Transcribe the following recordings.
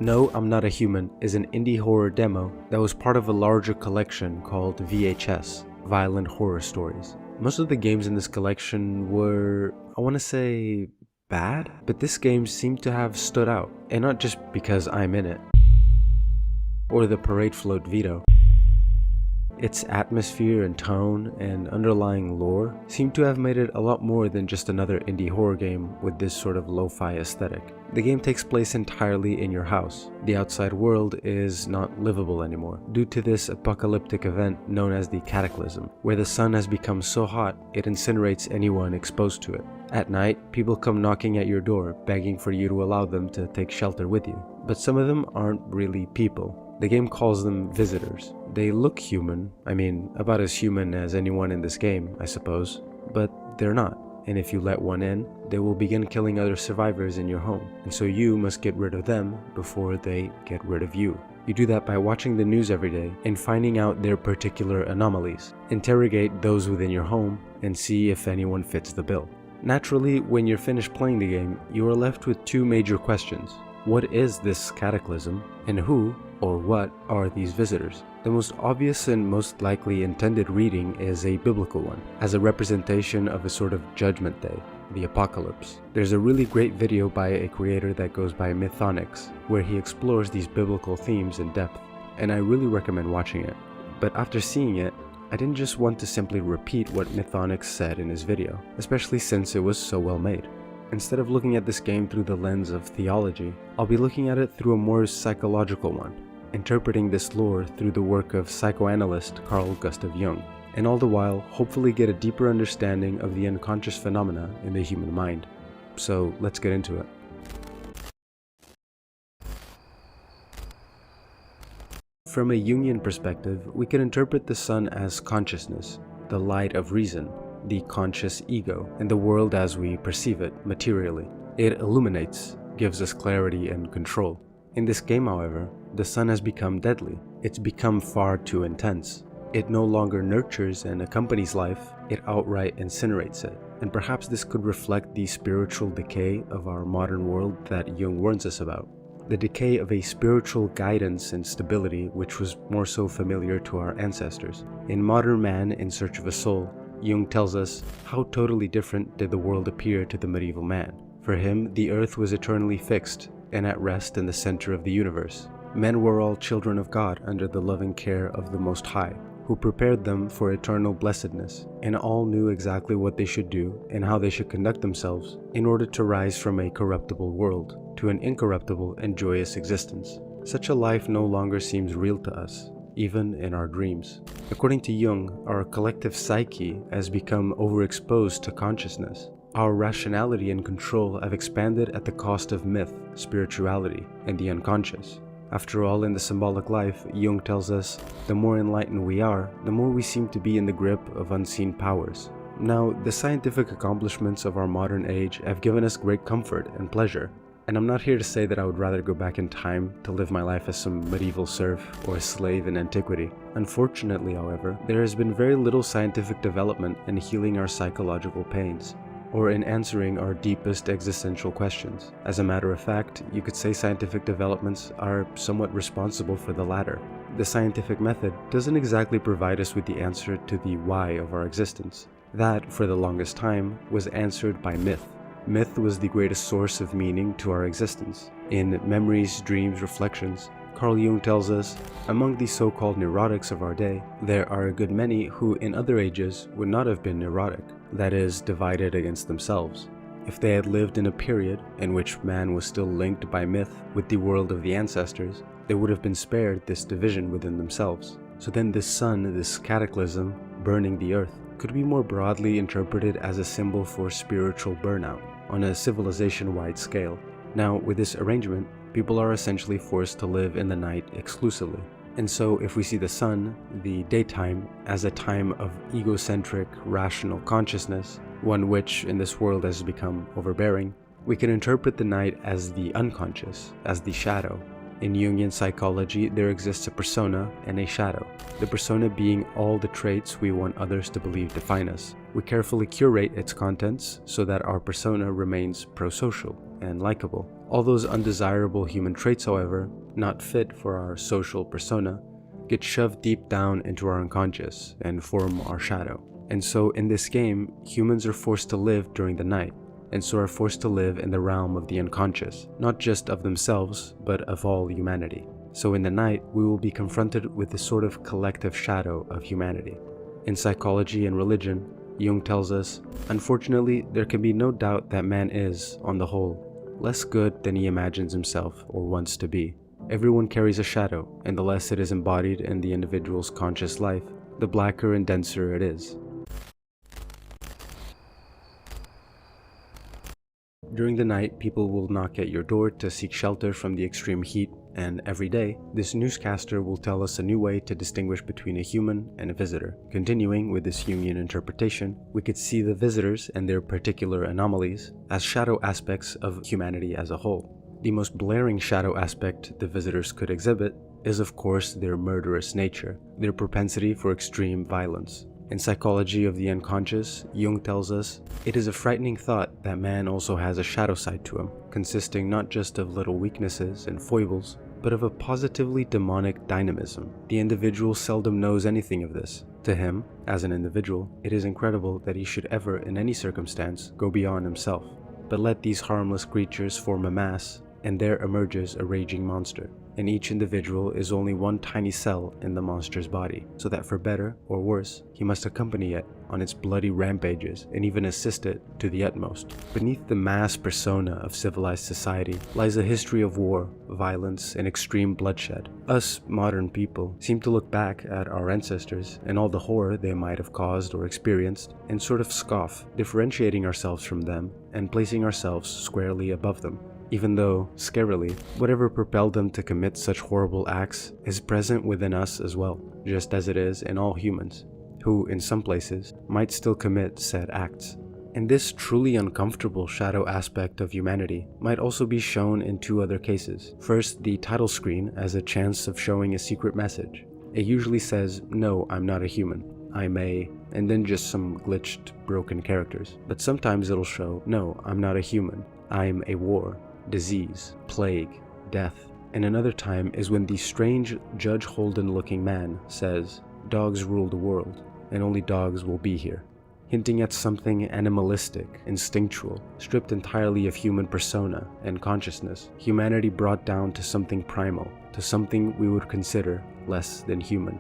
No, I'm Not a Human is an indie horror demo that was part of a larger collection called VHS, Violent Horror Stories. Most of the games in this collection were, I want to say, bad, but this game seemed to have stood out, and not just because I'm in it, or the parade float veto. Its atmosphere and tone and underlying lore seem to have made it a lot more than just another indie horror game with this sort of lo-fi aesthetic. The game takes place entirely in your house. The outside world is not livable anymore, due to this apocalyptic event known as the Cataclysm, where the sun has become so hot it incinerates anyone exposed to it. At night, people come knocking at your door, begging for you to allow them to take shelter with you. But some of them aren't really people. The game calls them visitors. They look human, I mean, about as human as anyone in this game, I suppose, but they're not. And if you let one in, they will begin killing other survivors in your home, and so you must get rid of them before they get rid of you. You do that by watching the news every day and finding out their particular anomalies. Interrogate those within your home and see if anyone fits the bill. Naturally, when you're finished playing the game, you are left with two major questions. What is this cataclysm, and who or what are these visitors? The most obvious and most likely intended reading is a biblical one, as a representation of a sort of judgment day, the apocalypse. There's a really great video by a creator that goes by Mythonics, where he explores these biblical themes in depth, and I really recommend watching it. But after seeing it, I didn't just want to simply repeat what Mythonics said in his video, especially since it was so well made. Instead of looking at this game through the lens of theology, I'll be looking at it through a more psychological one, interpreting this lore through the work of psychoanalyst Carl Gustav Jung, and all the while hopefully get a deeper understanding of the unconscious phenomena in the human mind. So let's get into it. From a Jungian perspective, we can interpret the sun as consciousness, the light of reason, the conscious ego, and the world as we perceive it materially. It illuminates, gives us clarity and control. In this game, however, the sun has become deadly. It's become far too intense. It no longer nurtures and accompanies life, it outright incinerates it. And perhaps this could reflect the spiritual decay of our modern world that Jung warns us about. The decay of a spiritual guidance and stability which was more so familiar to our ancestors. In Modern Man in Search of a Soul, Jung tells us how totally different did the world appear to the medieval man. For him, the earth was eternally fixed and at rest in the center of the universe. Men were all children of God under the loving care of the Most High, who prepared them for eternal blessedness, and all knew exactly what they should do and how they should conduct themselves in order to rise from a corruptible world to an incorruptible and joyous existence. Such a life no longer seems real to us, even in our dreams. According to Jung, our collective psyche has become overexposed to consciousness. Our rationality and control have expanded at the cost of myth, spirituality, and the unconscious. After all, in the symbolic life, Jung tells us, the more enlightened we are, the more we seem to be in the grip of unseen powers. Now, the scientific accomplishments of our modern age have given us great comfort and pleasure. And I'm not here to say that I would rather go back in time to live my life as some medieval serf or a slave in antiquity. Unfortunately, however, there has been very little scientific development in healing our psychological pains, or in answering our deepest existential questions. As a matter of fact, you could say scientific developments are somewhat responsible for the latter. The scientific method doesn't exactly provide us with the answer to the why of our existence. That, for the longest time, was answered by myth. Myth was the greatest source of meaning to our existence. In Memories, Dreams, Reflections, Carl Jung tells us, among the so-called neurotics of our day, there are a good many who in other ages would not have been neurotic, that is, divided against themselves. If they had lived in a period in which man was still linked by myth with the world of the ancestors, they would have been spared this division within themselves. So then this sun, this cataclysm, burning the earth, could be more broadly interpreted as a symbol for spiritual burnout on a civilization-wide scale. Now, with this arrangement, people are essentially forced to live in the night exclusively. And so if we see the sun, the daytime, as a time of egocentric, rational consciousness, one which in this world has become overbearing, we can interpret the night as the unconscious, as the shadow. In Jungian psychology, there exists a persona and a shadow, the persona being all the traits we want others to believe define us. We carefully curate its contents so that our persona remains prosocial and likable. All those undesirable human traits, however, not fit for our social persona, get shoved deep down into our unconscious and form our shadow. And so in this game, humans are forced to live during the night, and so are forced to live in the realm of the unconscious, not just of themselves, but of all humanity. So in the night, we will be confronted with this sort of collective shadow of humanity. In psychology and religion, Jung tells us, unfortunately, there can be no doubt that man is, on the whole, less good than he imagines himself or wants to be. Everyone carries a shadow, and the less it is embodied in the individual's conscious life, the blacker and denser it is. During the night, people will knock at your door to seek shelter from the extreme heat, and every day, this newscaster will tell us a new way to distinguish between a human and a visitor. Continuing with this Jungian interpretation, we could see the visitors and their particular anomalies as shadow aspects of humanity as a whole. The most blaring shadow aspect the visitors could exhibit is, of course, their murderous nature, their propensity for extreme violence. In Psychology of the Unconscious, Jung tells us, it is a frightening thought that man also has a shadow side to him, consisting not just of little weaknesses and foibles, but of a positively demonic dynamism. The individual seldom knows anything of this. To him, as an individual, it is incredible that he should ever, in any circumstance, go beyond himself. But let these harmless creatures form a mass, and there emerges a raging monster. And each individual is only one tiny cell in the monster's body, so that for better or worse, he must accompany it on its bloody rampages and even assist it to the utmost. Beneath the mass persona of civilized society lies a history of war, violence, and extreme bloodshed. Us, modern people, seem to look back at our ancestors and all the horror they might have caused or experienced and sort of scoff, differentiating ourselves from them and placing ourselves squarely above them. Even though, scarily, whatever propelled them to commit such horrible acts is present within us as well, just as it is in all humans, who, in some places, might still commit said acts. And this truly uncomfortable shadow aspect of humanity might also be shown in two other cases. First, the title screen as a chance of showing a secret message. It usually says, "No, I'm not a human. I'm a," and then just some glitched, broken characters. But sometimes it'll show, "No, I'm not a human. I'm a war, disease, plague, death." And another time is when the strange Judge Holden looking man says, "Dogs rule the world, and only dogs will be here," hinting at something animalistic, instinctual, stripped entirely of human persona and consciousness, humanity brought down to something primal, to something we would consider less than human.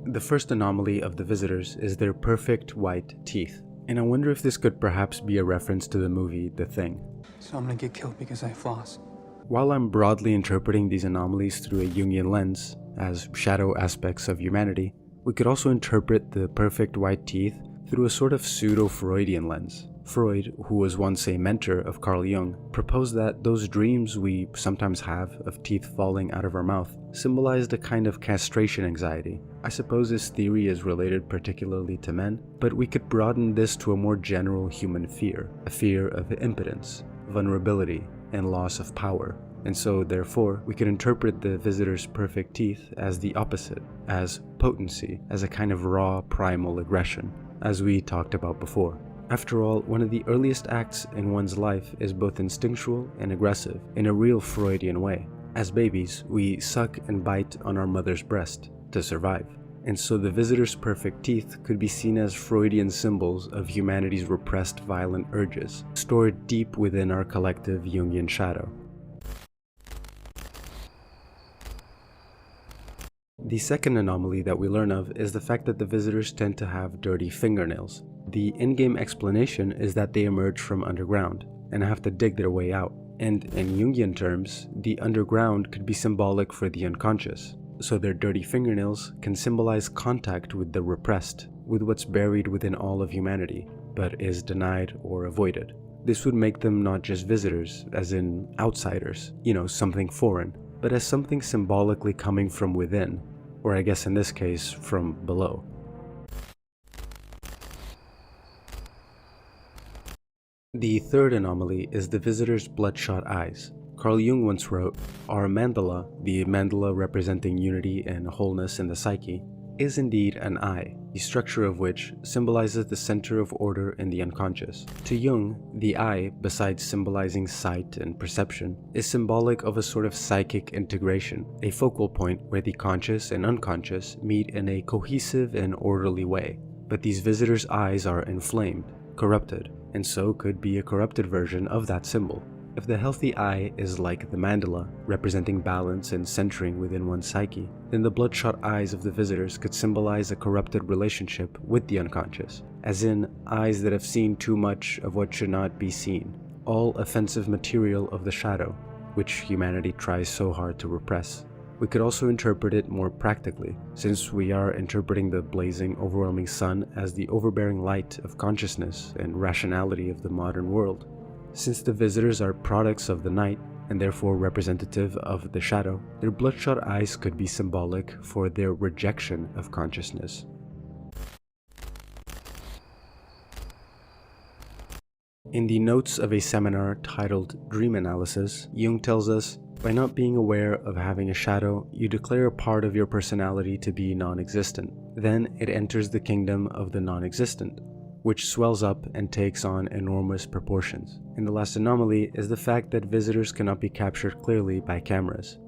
The first anomaly of the visitors is their perfect white teeth. And I wonder if this could perhaps be a reference to the movie The Thing. So I'm gonna get killed because I floss. While I'm broadly interpreting these anomalies through a Jungian lens, as shadow aspects of humanity, we could also interpret the perfect white teeth through a sort of pseudo-Freudian lens. Freud, who was once a mentor of Carl Jung, proposed that those dreams we sometimes have of teeth falling out of our mouth symbolized a kind of castration anxiety. I suppose this theory is related particularly to men, but we could broaden this to a more general human fear, a fear of impotence, vulnerability, and loss of power. And so, therefore, we could interpret the visitor's perfect teeth as the opposite, as potency, as a kind of raw, primal aggression, as we talked about before. After all, one of the earliest acts in one's life is both instinctual and aggressive, in a real Freudian way. As babies, we suck and bite on our mother's breast to survive. And so the visitor's perfect teeth could be seen as Freudian symbols of humanity's repressed violent urges, stored deep within our collective Jungian shadow. The second anomaly that we learn of is the fact that the visitors tend to have dirty fingernails. The in-game explanation is that they emerge from underground and have to dig their way out. And in Jungian terms, the underground could be symbolic for the unconscious. So their dirty fingernails can symbolize contact with the repressed, with what's buried within all of humanity, but is denied or avoided. This would make them not just visitors, as in outsiders, something foreign, but as something symbolically coming from within, or I guess in this case, from below. The third anomaly is the visitor's bloodshot eyes. Carl Jung once wrote, "Our mandala, the mandala representing unity and wholeness in the psyche, is indeed an eye, the structure of which symbolizes the center of order in the unconscious. To Jung, the eye, besides symbolizing sight and perception, is symbolic of a sort of psychic integration, a focal point where the conscious and unconscious meet in a cohesive and orderly way. But these visitors' eyes are inflamed, corrupted, and so could be a corrupted version of that symbol. If the healthy eye is like the mandala, representing balance and centering within one's psyche, then the bloodshot eyes of the visitors could symbolize a corrupted relationship with the unconscious, as in eyes that have seen too much of what should not be seen, all offensive material of the shadow, which humanity tries so hard to repress. We could also interpret it more practically, since we are interpreting the blazing, overwhelming sun as the overbearing light of consciousness and rationality of the modern world. Since the visitors are products of the night, and therefore representative of the shadow, their bloodshot eyes could be symbolic for their rejection of consciousness. In the notes of a seminar titled Dream Analysis, Jung tells us, by not being aware of having a shadow, you declare a part of your personality to be non-existent. Then it enters the kingdom of the non-existent, which swells up and takes on enormous proportions. And the last anomaly is the fact that visitors cannot be captured clearly by cameras,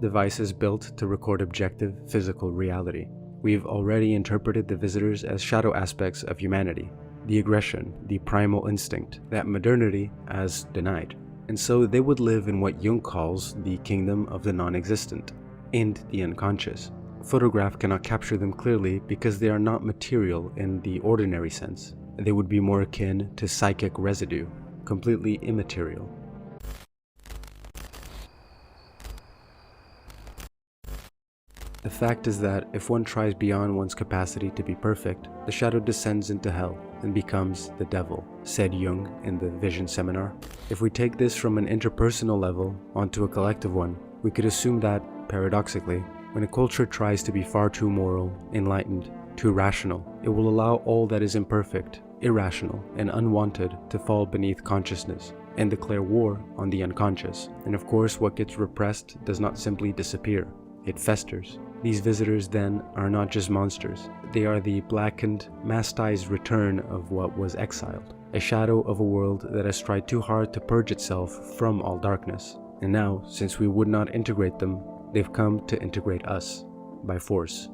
devices built to record objective physical reality. We've already interpreted the visitors as shadow aspects of humanity, the aggression, the primal instinct, that modernity as denied. And so they would live in what Jung calls the kingdom of the non-existent, and the unconscious. A photograph cannot capture them clearly because they are not material in the ordinary sense. They would be more akin to psychic residue, completely immaterial. The fact is that if one tries beyond one's capacity to be perfect, the shadow descends into hell and becomes the devil, said Jung in the Vision Seminar. If we take this from an interpersonal level onto a collective one, we could assume that, paradoxically, when a culture tries to be far too moral, enlightened, too rational, it will allow all that is imperfect, irrational, and unwanted to fall beneath consciousness and declare war on the unconscious. And of course, what gets repressed does not simply disappear, it festers. These visitors then are not just monsters, they are the blackened, mastized return of what was exiled, a shadow of a world that has tried too hard to purge itself from all darkness. And now, since we would not integrate them, they've come to integrate us by force.